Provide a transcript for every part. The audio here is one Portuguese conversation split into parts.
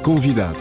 Convidado.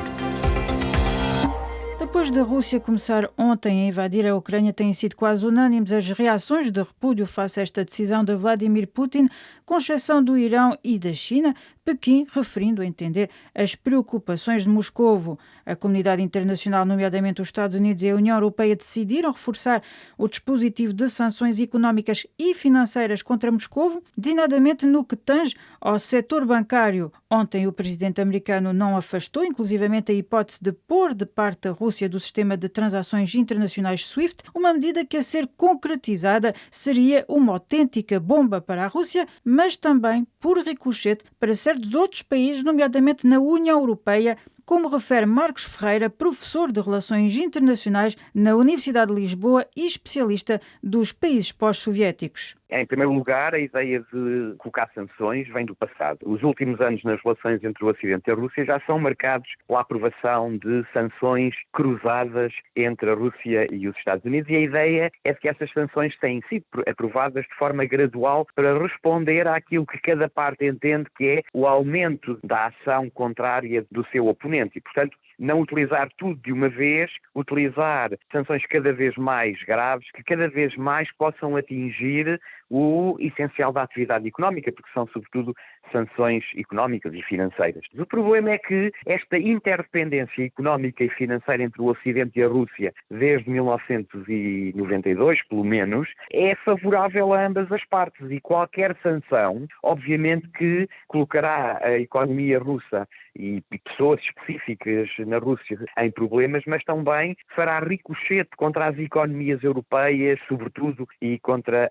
Depois da Rússia começar ontem a invadir a Ucrânia, têm sido quase unânimes as reações de repúdio face a esta decisão de Vladimir Putin, com exceção do Irão e da China, Pequim referindo a entender as preocupações de Moscovo. A comunidade internacional, nomeadamente os Estados Unidos e a União Europeia, decidiram reforçar o dispositivo de sanções económicas e financeiras contra Moscovo, designadamente no que tange ao setor bancário. Ontem o presidente americano não afastou, inclusivamente, a hipótese de pôr de parte a Rússia do sistema de transações internacionais SWIFT, uma medida que, a ser concretizada, seria uma autêntica bomba para a Rússia, mas também, por ricochete, para certos outros países, nomeadamente na União Europeia, como refere Marcos Ferreira, professor de Relações Internacionais na Universidade de Lisboa e especialista dos países pós-soviéticos. Em primeiro lugar, a ideia de colocar sanções vem do passado. Os últimos anos nas relações entre o Ocidente e a Rússia já são marcados pela aprovação de sanções cruzadas entre a Rússia e os Estados Unidos, e a ideia é que essas sanções têm sido aprovadas de forma gradual para responder àquilo que cada parte entende que é o aumento da ação contrária do seu oponente. E, portanto, não utilizar tudo de uma vez, utilizar sanções cada vez mais graves, que cada vez mais possam atingir o essencial da atividade económica, porque são, sobretudo, sanções económicas e financeiras. O problema é que esta interdependência económica e financeira entre o Ocidente e a Rússia, desde 1992, pelo menos, é favorável a ambas as partes, e qualquer sanção, obviamente que colocará a economia russa e pessoas específicas na Rússia em problemas, mas também fará ricochete contra as economias europeias, sobretudo, e contra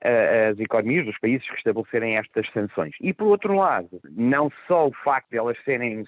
as economias dos países que estabelecerem estas sanções. E, por outro lado, não só o facto de elas serem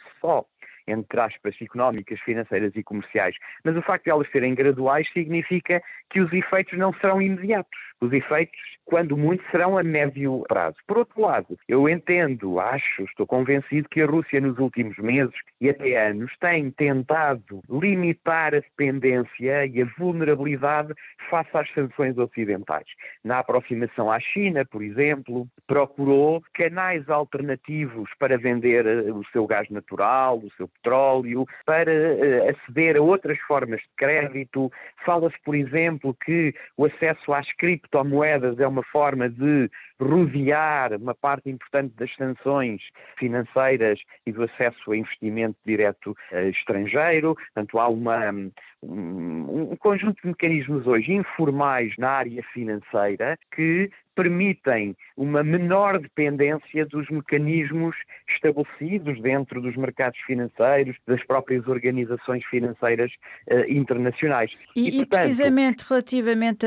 entre aspas, económicas, financeiras e comerciais, mas o facto de elas serem graduais significa que os efeitos não serão imediatos. Os efeitos, quando muito, serão a médio prazo. Por outro lado, eu entendo, estou convencido que a Rússia nos últimos meses e até anos tem tentado limitar a dependência e a vulnerabilidade face às sanções ocidentais. Na aproximação à China, por exemplo, procurou canais alternativos para vender o seu gás natural, o seu petróleo, para aceder a outras formas de crédito. Fala-se, por exemplo, que o acesso às criptomoedas é uma forma de rodear uma parte importante das sanções financeiras e do acesso a investimento direto estrangeiro. Portanto, há um conjunto de mecanismos hoje informais na área financeira que permitem uma menor dependência dos mecanismos estabelecidos dentro dos mercados financeiros, das próprias organizações financeiras internacionais. E, portanto, precisamente relativamente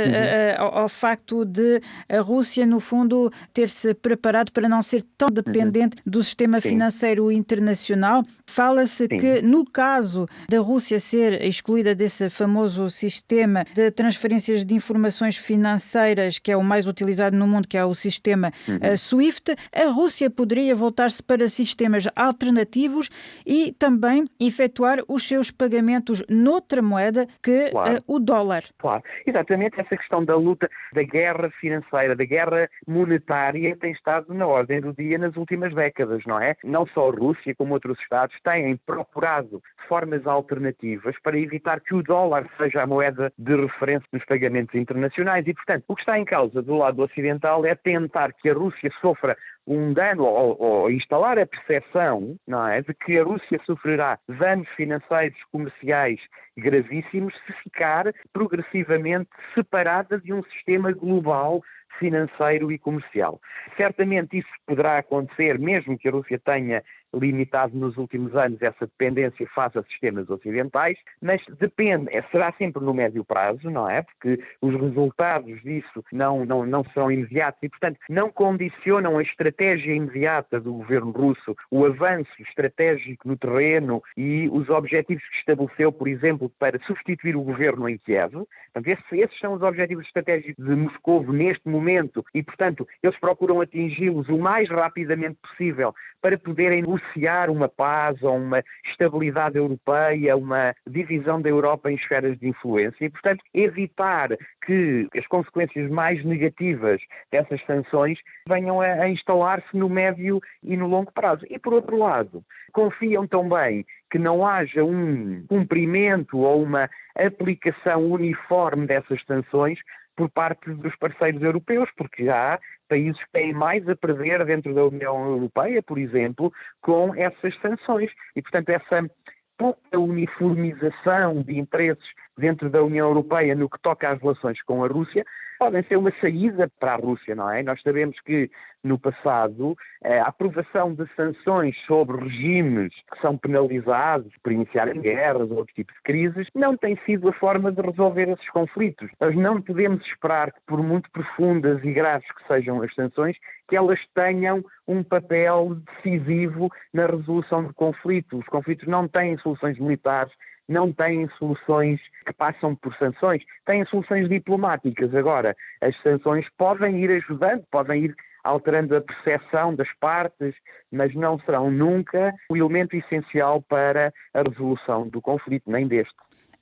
ao facto de a Rússia, no fundo, ter-se preparado para não ser tão dependente do sistema financeiro internacional, fala-se que, no caso da Rússia ser excluída desse famoso sistema de transferências de informações financeiras, que é o mais utilizado no mundo, que é o sistema SWIFT, a Rússia poderia voltar-se para sistemas alternativos e também efetuar os seus pagamentos noutra moeda que o dólar. Claro, exatamente. Essa questão da luta, da guerra financeira, da guerra monetária tem estado na ordem do dia nas últimas décadas, não é? Não só a Rússia, como outros Estados, têm procurado formas alternativas para evitar que o dólar seja a moeda de referência nos pagamentos internacionais e, portanto, o que está em causa do lado ocidental é tentar que a Rússia sofra um dano ou instalar a percepção, não é, de que a Rússia sofrerá danos financeiros, comerciais gravíssimos se ficar progressivamente separada de um sistema global financeiro e comercial. Certamente isso poderá acontecer, mesmo que a Rússia tenha limitado nos últimos anos essa dependência face a sistemas ocidentais, mas depende, será sempre no médio prazo, não é? Porque os resultados disso não serão imediatos e, portanto, não condicionam a estratégia imediata do governo russo, o avanço estratégico no terreno e os objetivos que estabeleceu, por exemplo, para substituir o governo em Kiev. Portanto, esses são os objetivos estratégicos de Moscovo neste momento e, portanto, eles procuram atingi-los o mais rapidamente possível para poderem negociar uma paz ou uma estabilidade europeia, uma divisão da Europa em esferas de influência e, portanto, evitar que as consequências mais negativas dessas sanções venham a instalar-se no médio e no longo prazo. E, por outro lado, confiam também que não haja um cumprimento ou uma aplicação uniforme dessas sanções por parte dos parceiros europeus, porque já há países que têm mais a perder dentro da União Europeia, por exemplo, com essas sanções. E, portanto, essa pouca uniformização de interesses dentro da União Europeia no que toca às relações com a Rússia podem ser uma saída para a Rússia, não é? Nós sabemos que, no passado, a aprovação de sanções sobre regimes que são penalizados por iniciarem guerras ou outro tipo de crises não tem sido a forma de resolver esses conflitos. Nós não podemos esperar que, por muito profundas e graves que sejam as sanções, que elas tenham um papel decisivo na resolução de conflitos. Os conflitos não têm soluções militares, não têm soluções que passam por sanções, têm soluções diplomáticas. Agora, as sanções podem ir ajudando, podem ir alterando a percepção das partes, mas não serão nunca o elemento essencial para a resolução do conflito, nem deste.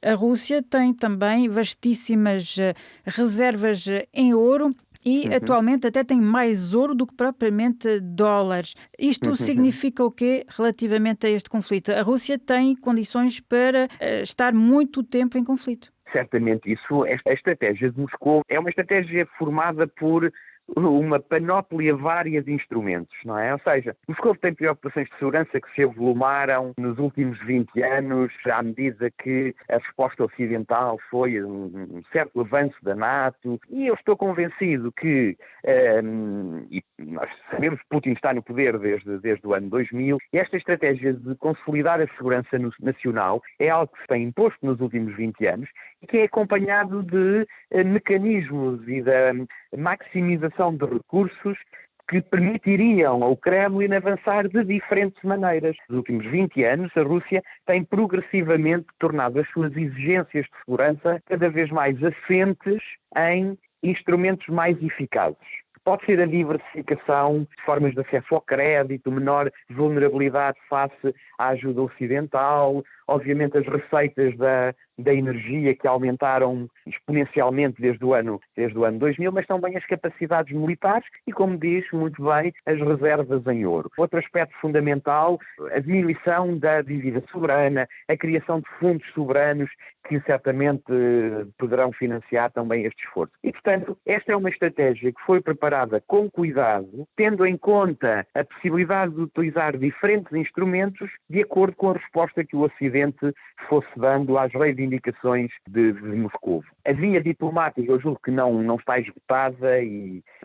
A Rússia tem também vastíssimas reservas em ouro e atualmente até tem mais ouro do que propriamente dólares. Isto significa o quê relativamente a este conflito? A Rússia tem condições para estar muito tempo em conflito. Certamente isso, a estratégia de Moscou é uma estratégia formada por uma panóplia vária de instrumentos, não é? Ou seja, Moscou tem preocupações de segurança que se avolumaram nos últimos 20 anos, à medida que a resposta ocidental foi um certo avanço da NATO, e eu estou convencido que, e nós sabemos que Putin está no poder desde o ano 2000, e esta estratégia de consolidar a segurança nacional é algo que se tem imposto nos últimos 20 anos e que é acompanhado de mecanismos e da maximização de recursos que permitiriam ao Kremlin avançar de diferentes maneiras. Nos últimos 20 anos, a Rússia tem progressivamente tornado as suas exigências de segurança cada vez mais assentes em instrumentos mais eficazes. Pode ser a diversificação de formas de acesso ao crédito, menor vulnerabilidade face à ajuda ocidental, obviamente as receitas da energia que aumentaram exponencialmente desde o ano 2000, mas também as capacidades militares e, como diz muito bem, as reservas em ouro. Outro aspecto fundamental, a diminuição da dívida soberana, a criação de fundos soberanos que certamente poderão financiar também este esforço. E, portanto, esta é uma estratégia que foi preparada com cuidado, tendo em conta a possibilidade de utilizar diferentes instrumentos de acordo com a resposta que o Ocidente fosse dando às reivindicações de Moscou. A via diplomática, eu julgo que não está esgotada,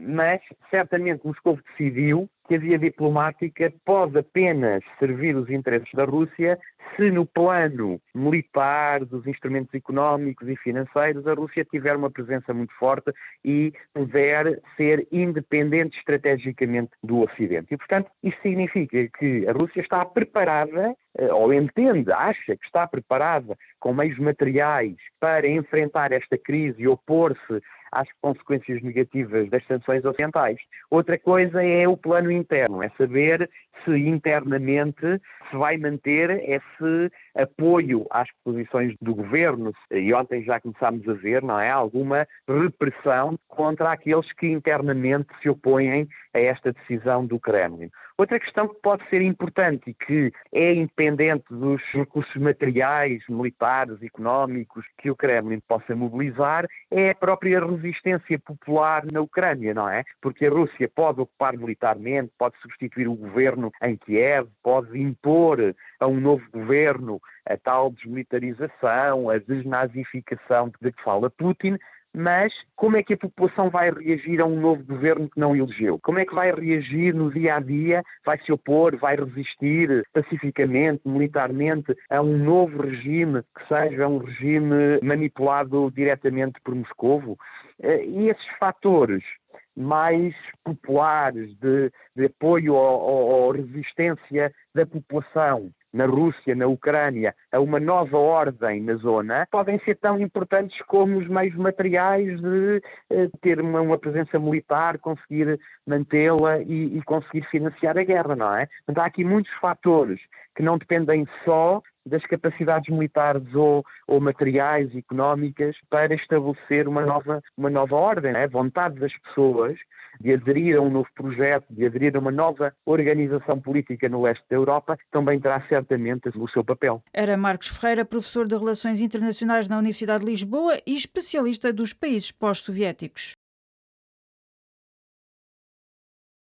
mas certamente Moscou decidiu que a via diplomática pode apenas servir os interesses da Rússia se no plano militar, dos instrumentos económicos e financeiros, a Rússia tiver uma presença muito forte e puder ser independente estrategicamente do Ocidente. E, portanto, isso significa que a Rússia está preparada, ou entende, acha que está preparada com meios materiais para enfrentar esta crise e opor-se às consequências negativas das sanções ocidentais. Outra coisa é o plano interno, é saber se internamente se vai manter esse apoio às posições do governo. E ontem já começámos a ver, não é, alguma repressão contra aqueles que internamente se opõem a esta decisão do Kremlin. Outra questão que pode ser importante e que é independente dos recursos materiais, militares, económicos que o Kremlin possa mobilizar é a própria resistência popular na Ucrânia, não é? Porque a Rússia pode ocupar militarmente, pode substituir o governo em Kiev, pode impor a um novo governo a tal desmilitarização, a desnazificação de que fala Putin, mas como é que a população vai reagir a um novo governo que não elegeu? Como é que vai reagir no dia-a-dia? Vai se opor, vai resistir pacificamente, militarmente, a um novo regime que seja um regime manipulado diretamente por Moscovo? E esses fatores mais populares de apoio ou resistência da população na Rússia, na Ucrânia, a uma nova ordem na zona, podem ser tão importantes como os meios materiais de ter uma presença militar, conseguir mantê-la e conseguir financiar a guerra, não é? Portanto, há aqui muitos fatores que não dependem só das capacidades militares ou materiais, económicas, para estabelecer uma nova ordem. A vontade das pessoas de aderir a um novo projeto, de aderir a uma nova organização política no leste da Europa, também terá certamente o seu papel. Era Marcos Ferreira, professor de Relações Internacionais na Universidade de Lisboa e especialista dos países pós-soviéticos.